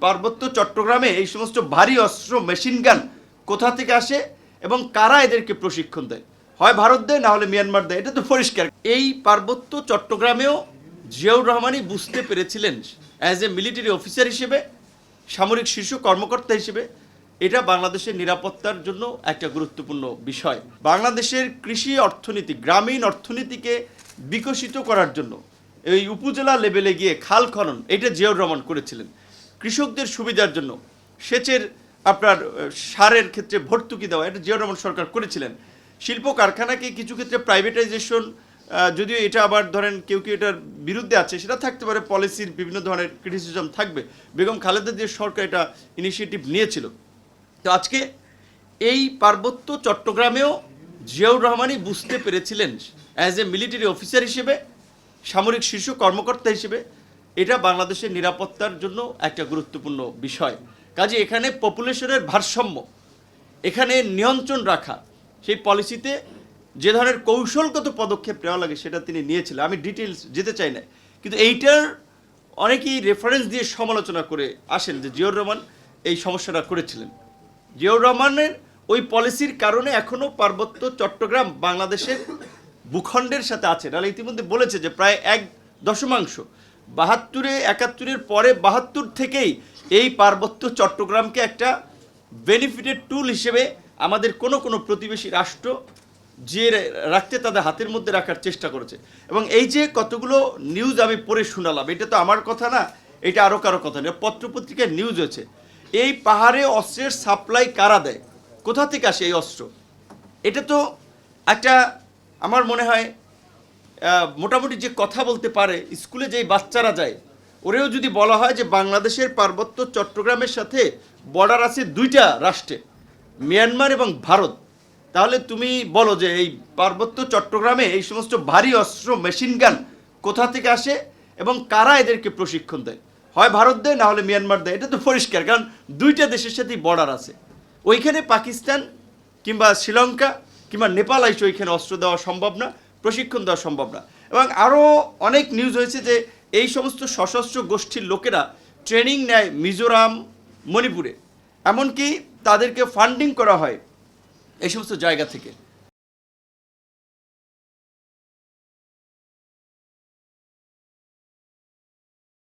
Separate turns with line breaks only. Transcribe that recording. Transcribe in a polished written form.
পার্বত্য চট্টগ্রামে এই সমস্ত ভারী অস্ত্র মেশিন গান কোথা থেকে আসে এবং কারা এদেরকে প্রশিক্ষণ দেয়? হয় ভারত দেয়, না হলে মিয়ানমার দেয়। এটা তো পরিষ্কার। এই পার্বত্য চট্টগ্রামেও জিয়াউর রহমানই বুঝতে পেরেছিলেন অ্যাজ এ মিলিটারি অফিসার হিসেবে, সামরিক শীর্ষ কর্মকর্তা হিসেবে, এটা বাংলাদেশের নিরাপত্তার জন্য একটা গুরুত্বপূর্ণ বিষয়। বাংলাদেশের কৃষি অর্থনীতি, গ্রামীণ অর্থনীতিকে বিকশিত করার জন্য এই উপজেলা লেভেলে গিয়ে খাল খনন এটা জিয়াউর রহমান করেছিলেন। কৃষকদের সুবিধার জন্য সেচের আপনার সারের ক্ষেত্রে ভর্তুকি দেওয়া এটা জিয়াউর রহমান সরকার করেছিলেন। শিল্প কারখানাকে কিছু ক্ষেত্রে প্রাইভেটাইজেশন, যদিও এটা আবার ধরেন কেউ কেউ এটার বিরুদ্ধে আছে, সেটা থাকতে পারে, পলিসির বিভিন্ন ধরনের ক্রিটিসিজম থাকবে। বেগম খালেদা জিয়ার সরকার এটা ইনিশিয়েটিভ নিয়েছিল। তো আজকে এই পার্বত্য চট্টগ্রামেও জিয়াউর রহমানই বুঝতে পেরেছিলেন অ্যাজ এ মিলিটারি অফিসার হিসেবে, সামরিক শীর্ষ কর্মকর্তা হিসেবে, এটা বাংলাদেশের নিরাপত্তার জন্য একটা গুরুত্বপূর্ণ বিষয়। কাজে এখানে পপুলেশনের ভারসাম্য, এখানে নিয়ন্ত্রণ রাখা, সেই পলিসিতে যে ধরনের কৌশলগত পদক্ষেপ নেওয়া লাগে সেটা তিনি নিয়েছিলেন। আমি ডিটেলস যেতে চাই না, কিন্তু এইটার অনেকেই রেফারেন্স দিয়ে সমালোচনা করে আসেন যে জিয়াউর রহমান এই সমস্যাটা করেছিলেন। জিয়াউর রহমানের ওই পলিসির কারণে এখনও পার্বত্য চট্টগ্রাম বাংলাদেশের ভূখণ্ডের সাথে আছে। নাহলে ইতিমধ্যে বলেছে যে প্রায় 1/10 72-71 পরে 72 থেকেই এই পার্বত্য চট্টগ্রামকে একটা বেনিফিটেড টুল হিসেবে আমাদের কোনো প্রতিবেশী রাষ্ট্র যে রাখতে তাদের হাতের মধ্যে রাখার চেষ্টা করেছে। এবং এই যে কতগুলো নিউজ আমি পড়ে শোনালাম, এটা তো আমার কথা না, এটা আরও কারো কথা না, পত্রপত্রিকায় নিউজ হয়েছে। এই পাহাড়ে অস্ত্রের সাপ্লাই কারা দেয়, কোথা থেকে আসে এই অস্ত্র? এটা তো একটা, আমার মনে হয় মোটামুটি যে কথা বলতে পারে, স্কুলে যেই বাচ্চারা যায়, ওরেও যদি বলা হয় যে বাংলাদেশের পার্বত্য চট্টগ্রামের সাথে বর্ডার আছে 2টা রাষ্ট্রে, মিয়ানমার এবং ভারত, তাহলে তুমি বলো যে এই পার্বত্য চট্টগ্রামে এই সমস্ত ভারী অস্ত্র মেশিন গান কোথা থেকে আসে এবং কারা এদেরকে প্রশিক্ষণ দেয়? হয় ভারত দেয়, না হলে মিয়ানমার দেয়। এটা তো পরিষ্কার, কারণ 2টা দেশের সাথেই বর্ডার আছে। ওইখানে পাকিস্তান কিংবা শ্রীলঙ্কা কিংবা নেপাল আইসে ওইখানে অস্ত্র দেওয়া সম্ভব না, প্রশিক্ষণ দেওয়া সম্ভব না। এবং আরও অনেক নিউজ হয়েছে যে এই সমস্ত সশস্ত্র গোষ্ঠীর লোকেরা ট্রেনিং নেয় মিজোরাম, মণিপুরে, এমনকি তাদেরকে ফান্ডিং করা হয় এই সমস্ত জায়গা থেকে।